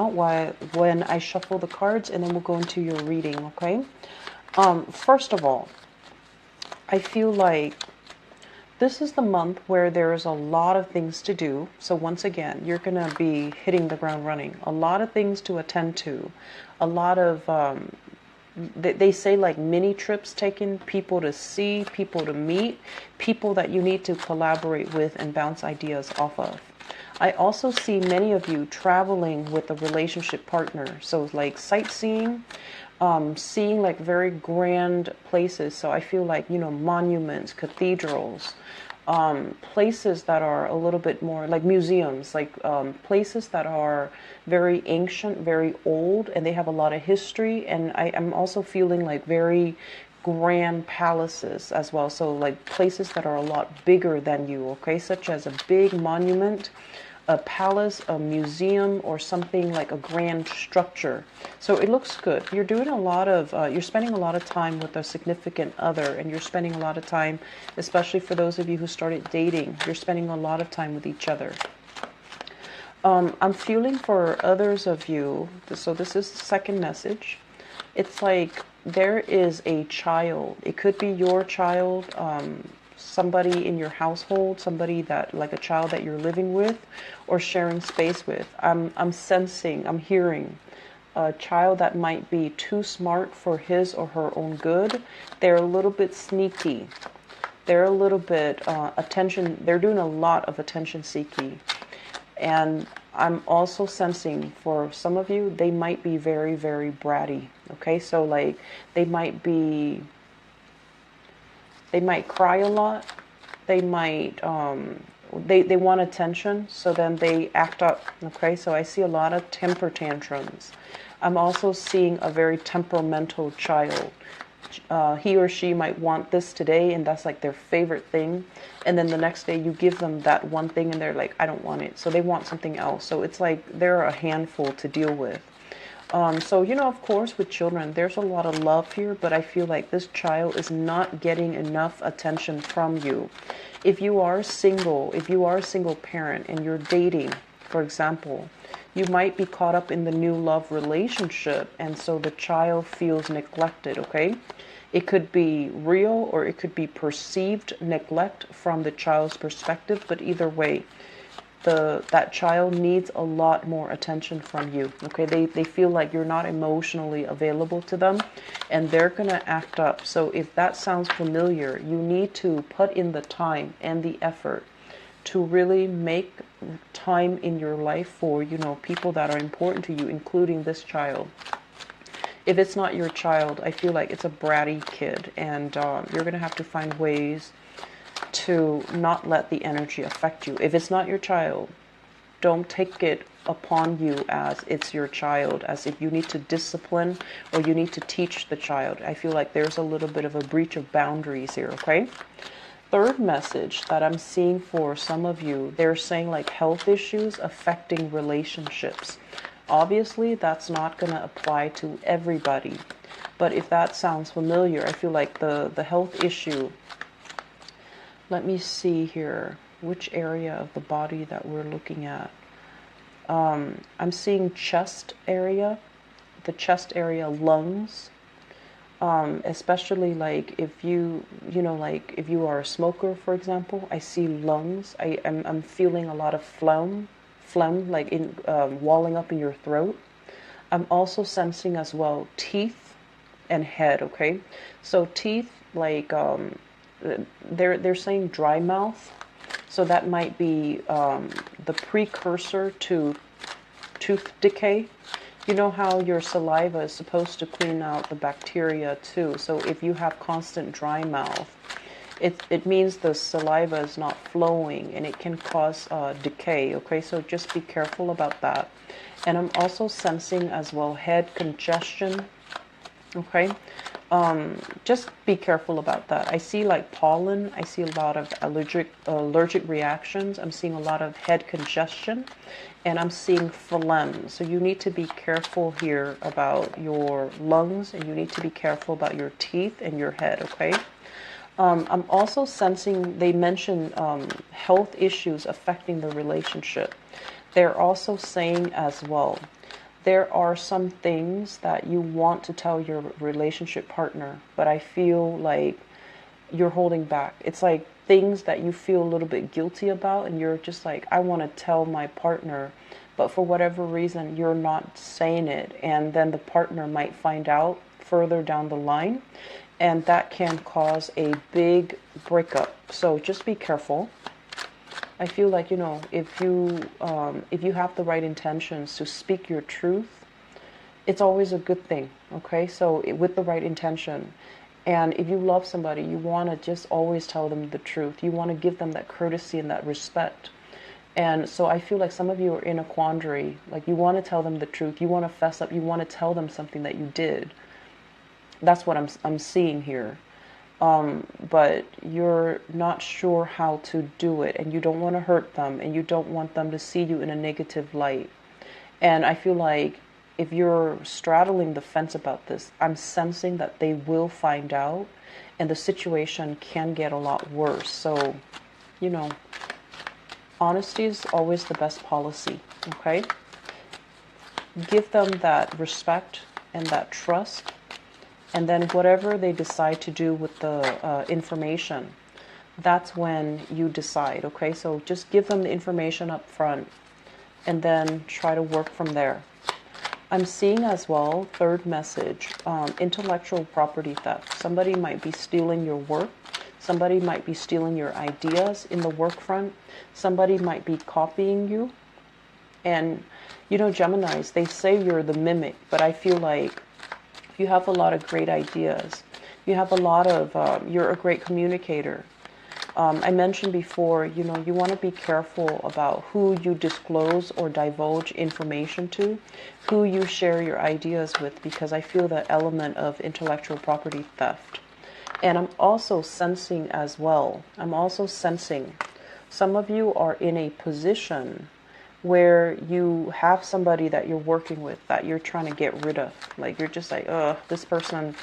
when I shuffle the cards, and then we'll go into your reading, okay? First of all, I feel like this is the month where there's a lot of things to do. So once again, you're going to be hitting the ground running. A lot of things to attend to. A lot of, they say like mini trips taken, people to see, people to meet, people that you need to collaborate with and bounce ideas off of. I also see many of you traveling with a relationship partner. So like sightseeing, seeing like very grand places. So I feel like, you know, monuments, cathedrals, places that are a little bit more like museums, like places that are very ancient, very old, and they have a lot of history. And I'm also feeling like very grand palaces as well. So like places that are a lot bigger than you, okay? Such as a big monument, a palace, a museum, or something like a grand structure. So it looks good. You're doing a lot of, you're spending a lot of time with a significant other, and you're spending a lot of time, especially for those of you who started dating, you're spending a lot of time with each other. I'm feeling for others of you, so this is the second message. It's like there is a child. It could be your child, somebody in your household, somebody that, like a child that you're living with or sharing space with. I'm sensing, I'm hearing a child that might be too smart for his or her own good. They're a little bit sneaky. They're a little bit attention. They're doing a lot of attention seeking. And I'm also sensing for some of you, they might be very, very bratty. Okay, so like they might cry a lot. They might, they want attention, so then they act up. Okay, so I see a lot of temper tantrums. I'm also seeing a very temperamental child. He or she might want this today, and that's like their favorite thing. And then the next day you give them that one thing and they're like, I don't want it. So they want something else. So it's like they're a handful to deal with. So, you know, of course, with children, there's a lot of love here, but I feel like this child is not getting enough attention from you. If you are single, if you are a single parent and you're dating, for example, you might be caught up in the new love relationship, and so the child feels neglected, okay? It could be real or it could be perceived neglect from the child's perspective, but either way, that child needs a lot more attention from you, okay? They feel like you're not emotionally available to them, and they're gonna act up. So if that sounds familiar, you need to put in the time and the effort to really make time in your life for, you know, people that are important to you, including this child. If it's not your child, I feel like it's a bratty kid, and you're gonna have to find ways to not let the energy affect you. If it's not your child, don't take it upon you as it's your child, as if you need to discipline or you need to teach the child. I feel like there's a little bit of a breach of boundaries here, okay? Third message that I'm seeing for some of you, they're saying like health issues affecting relationships. Obviously, that's not going to apply to everybody. But if that sounds familiar, I feel like the health issue, let me see here, which area of the body that we're looking at. I'm seeing chest area, the chest area, lungs. Especially like if you know, like if you are a smoker, for example, I see lungs. I'm feeling a lot of phlegm like in walling up in your throat. I'm also sensing as well teeth and head, okay? So teeth, like they're saying dry mouth. So that might be the precursor to tooth decay. You know how your saliva is supposed to clean out the bacteria too. So if you have constant dry mouth, it means the saliva is not flowing, and it can cause decay. Okay, so just be careful about that. And I'm also sensing as well head congestion. Okay, just be careful about that. I see like pollen. I see a lot of allergic reactions. I'm seeing a lot of head congestion, and I'm seeing phlegm. So you need to be careful here about your lungs, and you need to be careful about your teeth and your head. Okay. I'm also sensing they mention health issues affecting the relationship. They're also saying as well there are some things that you want to tell your relationship partner, but I feel like you're holding back. It's like things that you feel a little bit guilty about, and you're just like, I want to tell my partner, but for whatever reason, you're not saying it. And then the partner might find out further down the line, and that can cause a big breakup. So just be careful. I feel like, if you have the right intentions to speak your truth, it's always a good thing. Okay, so with the right intention, and if you love somebody, you want to just always tell them the truth. You want to give them that courtesy and that respect. And so I feel like some of you are in a quandary. Like, you want to tell them the truth. You want to fess up. You want to tell them something that you did. That's what I'm seeing here. But you're not sure how to do it, and you don't want to hurt them, and you don't want them to see you in a negative light. And I feel like if you're straddling the fence about this, I'm sensing that they will find out, and the situation can get a lot worse. So, honesty is always the best policy, okay? Give them that respect and that trust. And then whatever they decide to do with the information, that's when you decide, okay? So just give them the information up front and then try to work from there. I'm seeing as well, third message, intellectual property theft. Somebody might be stealing your work. Somebody might be stealing your ideas in the work front. Somebody might be copying you. And, Geminis, they say you're the mimic, but I feel like you have a lot of great ideas. You have a lot of, you're a great communicator. I mentioned before, you want to be careful about who you disclose or divulge information to, who you share your ideas with, because I feel the element of intellectual property theft. And I'm also sensing as well, some of you are in a position where you have somebody that you're working with that you're trying to get rid of. Like, you're just like, this person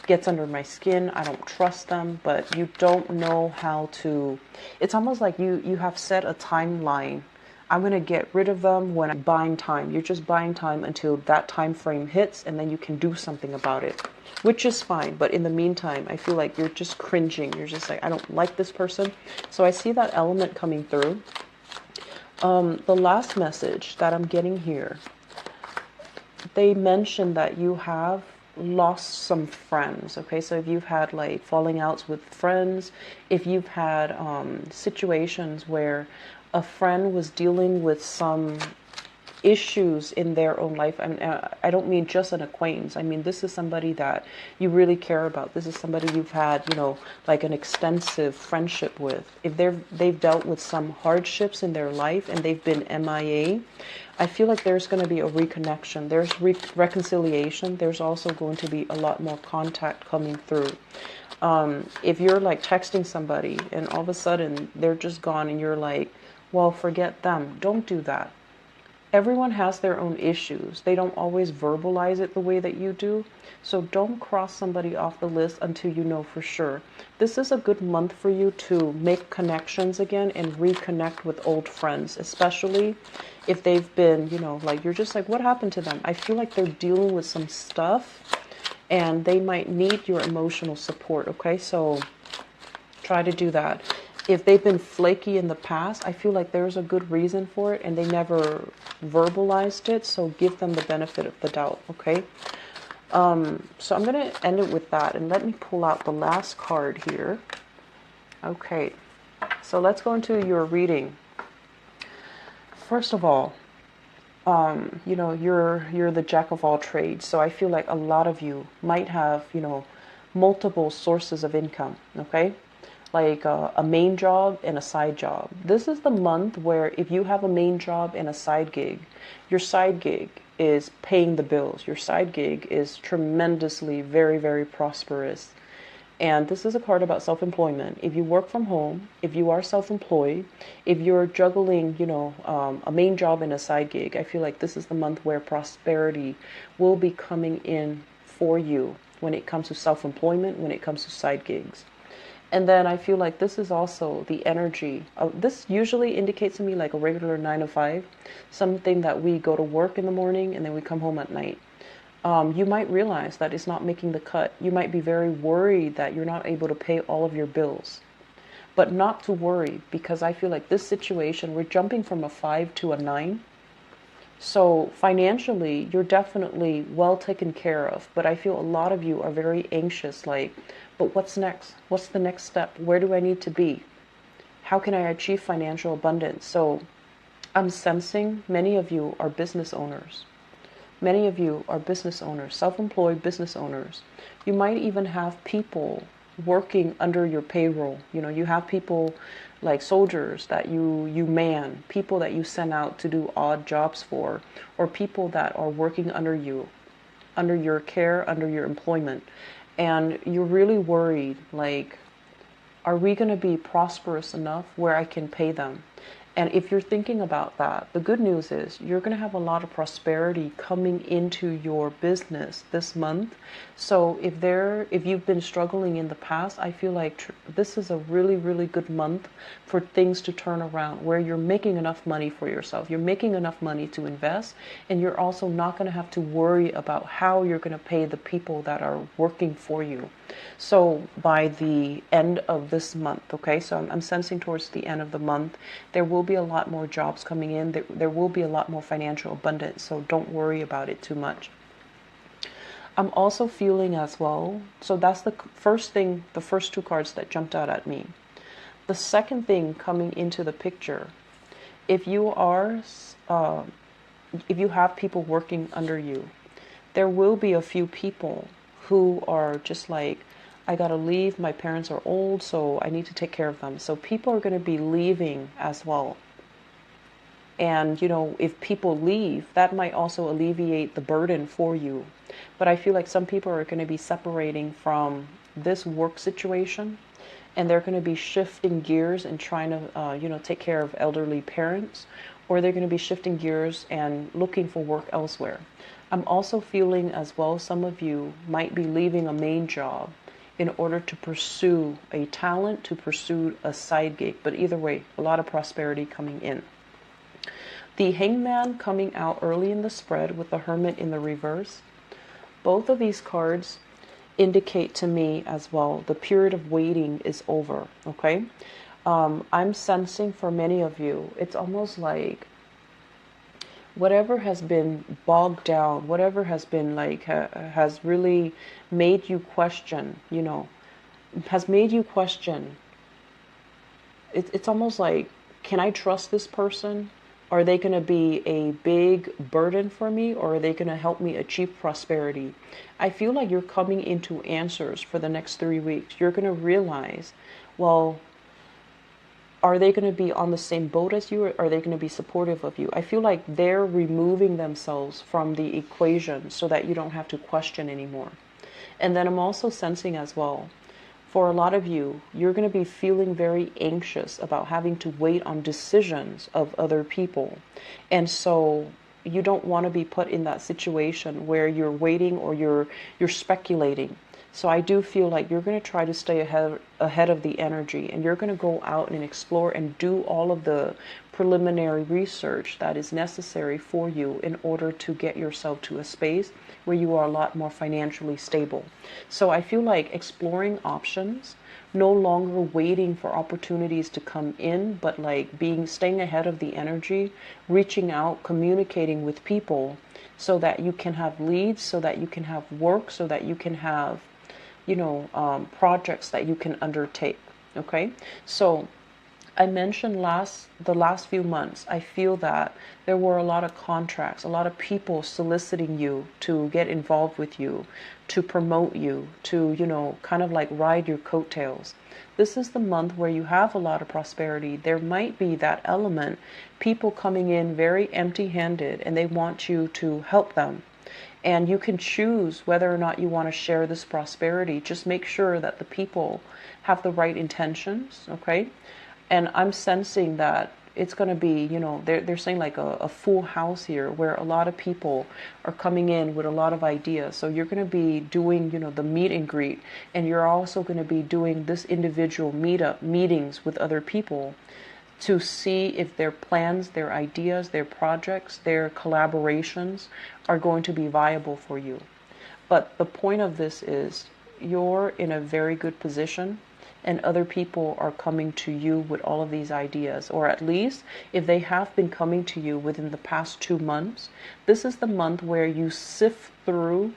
gets under my skin. I don't trust them, but you don't know how to. It's almost like you have set a timeline. I'm going to get rid of them when I'm buying time. You're just buying time until that time frame hits, and then you can do something about it, which is fine. But in the meantime, I feel like you're just cringing. You're just like, I don't like this person. So I see that element coming through. The last message that I'm getting here, they mentioned that you have lost some friends. Okay, so if you've had like falling outs with friends, if you've had situations where a friend was dealing with some issues in their own life, I don't mean just an acquaintance. I mean, this is somebody that you really care about. This is somebody you've had, like an extensive friendship with. If they've dealt with some hardships in their life and they've been MIA, I feel like there's going to be a reconnection. There's reconciliation. There's also going to be a lot more contact coming through. If you're like texting somebody and all of a sudden they're just gone and you're like, well, forget them. Don't do that. Everyone has their own issues. They don't always verbalize it the way that you do. So don't cross somebody off the list until you know for sure. This is a good month for you to make connections again and reconnect with old friends, especially if they've been, like, you're just like, what happened to them? I feel like they're dealing with some stuff and they might need your emotional support, okay? So try to do that. If they've been flaky in the past, I feel like there's a good reason for it and they never verbalized it, so give them the benefit of the doubt, okay? So I'm going to end it with that, and let me pull out the last card here. Okay, so let's go into your reading. First of all, you're the jack of all trades, so I feel like a lot of you might have, multiple sources of income, okay? Like a main job and a side job. This is the month where if you have a main job and a side gig, your side gig is paying the bills. Your side gig is tremendously, very, very prosperous. And this is a card about self-employment. If you work from home, if you are self-employed, if you're juggling, a main job and a side gig, I feel like this is the month where prosperity will be coming in for you when it comes to self-employment, when it comes to side gigs. And then I feel like this is also the energy of this usually indicates to me like a regular 9 to 5, something that we go to work in the morning and then we come home at night. You might realize that it's not making the cut. You might be very worried that you're not able to pay all of your bills. But not to worry, because I feel like this situation, we're jumping from a 5 to a 9. So financially, you're definitely well taken care of. But I feel a lot of you are very anxious, like, but what's next? What's the next step? Where do I need to be? How can I achieve financial abundance? So I'm sensing many of you are business owners. Many of you are business owners, self-employed business owners. You might even have people working under your payroll. You know, you have people like soldiers that you man, people that you send out to do odd jobs for, or people that are working under you, under your care, under your employment. And you're really worried, like, are we going to be prosperous enough where I can pay them? And if you're thinking about that, the good news is you're going to have a lot of prosperity coming into your business this month. So if you've been struggling in the past, I feel like this is a really, really good month for things to turn around, where you're making enough money for yourself. You're making enough money to invest, and you're also not going to have to worry about how you're going to pay the people that are working for you. So by the end of this month, okay, so I'm sensing towards the end of the month, there will be a lot more jobs coming in. There will be a lot more financial abundance. So don't worry about it too much. I'm also feeling as well. So that's the first thing, the first two cards that jumped out at me. The second thing coming into the picture, if you have people working under you, there will be a few people who are just like, I gotta leave, my parents are old, so I need to take care of them. So people are going to be leaving as well. And, you know, if people leave, that might also alleviate the burden for you. But I feel like some people are going to be separating from this work situation, and they're going to be shifting gears and trying to, take care of elderly parents, or they're going to be shifting gears and looking for work elsewhere. I'm also feeling as well, some of you might be leaving a main job in order to pursue a talent, to pursue a side gig. But either way, a lot of prosperity coming in. The Hangman coming out early in the spread with the Hermit in the reverse. Both of these cards indicate to me as well the period of waiting is over, okay? I'm sensing for many of you, it's almost like whatever has been bogged down, whatever has been like, has really made you question, has made you question. It's almost like, can I trust this person? Are they going to be a big burden for me, or are they going to help me achieve prosperity? I feel like you're coming into answers for the next 3 weeks. You're going to realize, well, are they going to be on the same boat as you, or are they going to be supportive of you? I feel like they're removing themselves from the equation so that you don't have to question anymore. And then I'm also sensing as well, for a lot of you, you're going to be feeling very anxious about having to wait on decisions of other people. And so you don't want to be put in that situation where you're waiting or you're speculating. So I do feel like you're going to try to stay ahead of the energy, and you're going to go out and explore and do all of the preliminary research that is necessary for you in order to get yourself to a space where you are a lot more financially stable. So I feel like exploring options, no longer waiting for opportunities to come in, but like staying ahead of the energy, reaching out, communicating with people so that you can have leads, so that you can have work, so that you can have projects that you can undertake. Okay, so I mentioned the last few months, I feel that there were a lot of contracts, a lot of people soliciting you to get involved with you, to promote you, to, kind of like ride your coattails. This is the month where you have a lot of prosperity. There might be that element, people coming in very empty-handed, and they want you to help them. And you can choose whether or not you want to share this prosperity. Just make sure that the people have the right intentions, okay? And I'm sensing that it's going to be, you know, they're saying like a full house here where a lot of people are coming in with a lot of ideas. So you're going to be doing, you know, the meet and greet, and you're also going to be doing this individual meetings with other people to see if their plans, their ideas, their projects, their collaborations are going to be viable for you. But the point of this is you're in a very good position, and other people are coming to you with all of these ideas, or at least if they have been coming to you within the past 2 months, this is the month where you sift through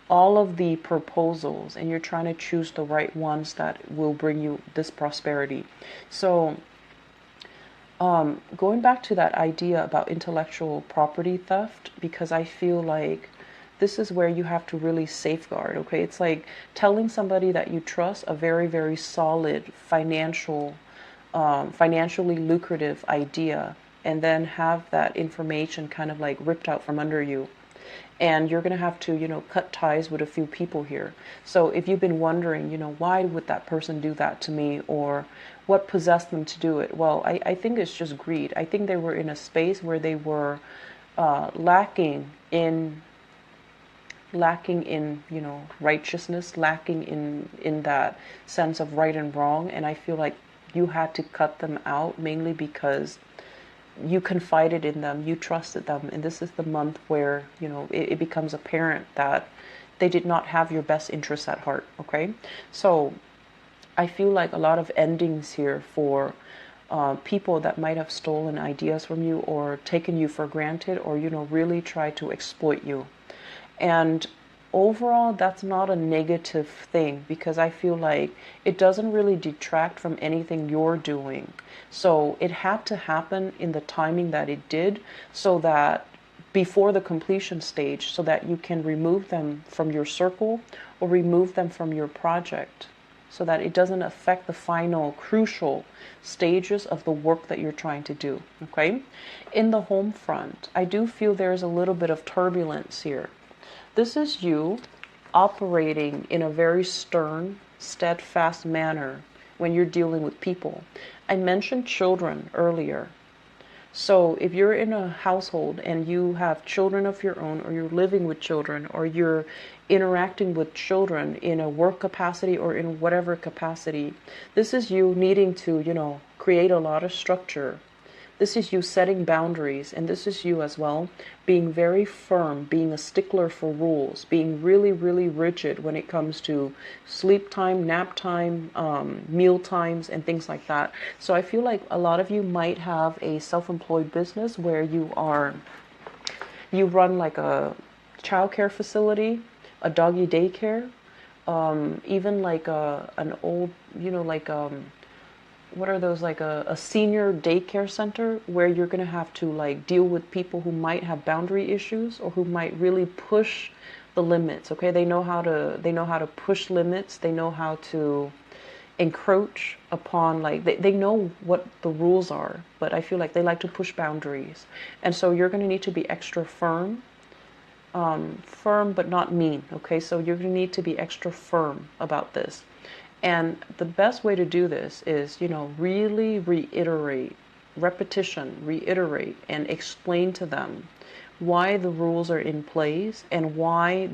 all of the proposals and you're trying to choose the right ones that will bring you this prosperity. So going back to that idea about intellectual property theft, because I feel like this is where you have to really safeguard, okay? It's like telling somebody that you trust a very, very solid financially lucrative idea, and then have that information kind of like ripped out from under you. And you're going to have to, you know, cut ties with a few people here. So if you've been wondering, you know, why would that person do that to me, or what possessed them to do it? Well, I think it's just greed. I think they were in a space where they were lacking in, you know, righteousness, lacking in that sense of right and wrong. And I feel like you had to cut them out, mainly because you confided in them, you trusted them, and this is the month where, you know, it becomes apparent that they did not have your best interests at heart. Okay, so I feel like a lot of endings here for people that might have stolen ideas from you, or taken you for granted, or, you know, really try to exploit you. And overall, that's not a negative thing, because I feel like it doesn't really detract from anything you're doing. So it had to happen in the timing that it did, so that before the completion stage, so that you can remove them from your circle or remove them from your project, so that it doesn't affect the final crucial stages of the work that you're trying to do. Okay? In the home front, I do feel there's a little bit of turbulence here. This is you operating in a very stern, steadfast manner when you're dealing with people. I mentioned children earlier. So if you're in a household and you have children of your own, or you're living with children, or you're interacting with children in a work capacity or in whatever capacity, this is you needing to, you know, create a lot of structure. This is you setting boundaries, and this is you as well being very firm, being a stickler for rules, being really, really rigid when it comes to sleep time, nap time, meal times, and things like that. So I feel like a lot of you might have a self-employed business where you run like a childcare facility, a doggy daycare, even like an old, you know, like what are those, like a senior daycare center, where you're going to have to like deal with people who might have boundary issues, or who might really push the limits. Okay, they know how to push limits. They know how to encroach upon, like they know what the rules are, but I feel like they like to push boundaries. And so you're going to need to be extra firm but not mean. Okay, so you're going to need to be extra firm about this. And the best way to do this is, you know, really reiterate, and explain to them why the rules are in place, and why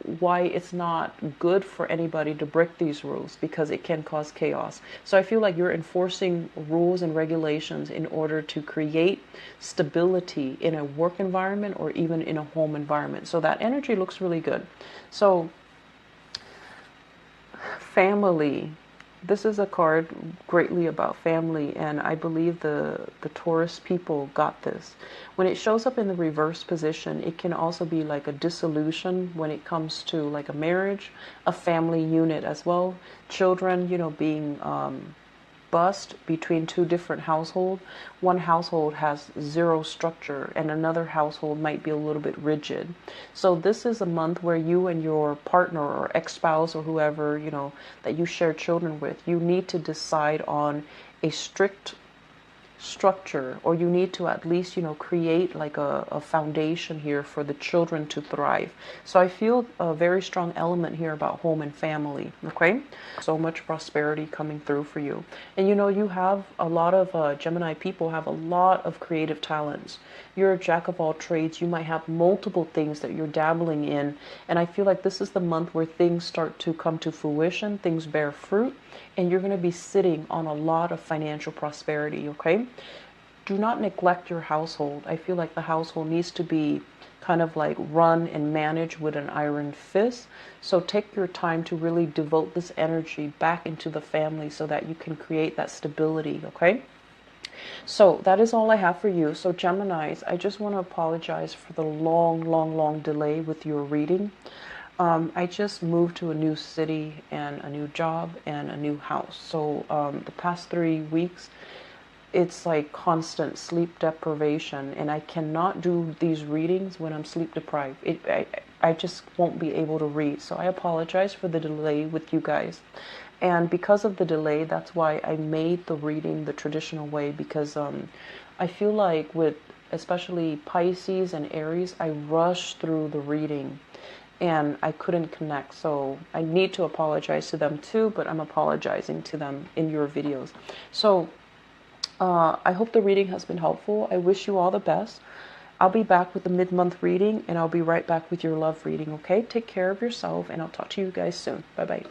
it's not good for anybody to break these rules, because it can cause chaos. So I feel like you're enforcing rules and regulations in order to create stability in a work environment, or even in a home environment. So that energy looks really good. So family, this is a card greatly about family, and I believe the Taurus people got this. When it shows up in the reverse position, it can also be like a dissolution when it comes to like a marriage, a family unit as well. Children, you know, being bust between two different households. One household has zero structure, and another household might be a little bit rigid. So this is a month where you and your partner or ex-spouse, or whoever, you know, that you share children with, you need to decide on a strict structure, or you need to at least, create like a foundation here for the children to thrive. So I feel a very strong element here about home and family. Okay, so much prosperity coming through for you. And you have a lot of Gemini people have a lot of creative talents. You're a jack of all trades. You might have multiple things that you're dabbling in, and I feel like this is the month where things start to come to fruition, things bear fruit, and you're going to be sitting on a lot of financial prosperity. Okay, do not neglect your household. I feel like the household needs to be kind of like run and managed with an iron fist. So take your time to really devote this energy back into the family so that you can create that stability. Okay, so that is all I have for you. So Geminis, I just want to apologize for the long delay with your reading. I just moved to a new city and a new job and a new house. So the past 3 weeks, it's like constant sleep deprivation, and I cannot do these readings when I'm sleep deprived. I just won't be able to read. So I apologize for the delay with you guys. And because of the delay, that's why I made the reading the traditional way, because I feel like with especially Pisces and Aries, I rush through the reading and I couldn't connect. So I need to apologize to them too, but I'm apologizing to them in your videos. So I hope the reading has been helpful. I wish you all the best. I'll be back with the mid-month reading, and I'll be right back with your love reading, okay? Take care of yourself, and I'll talk to you guys soon. Bye-bye.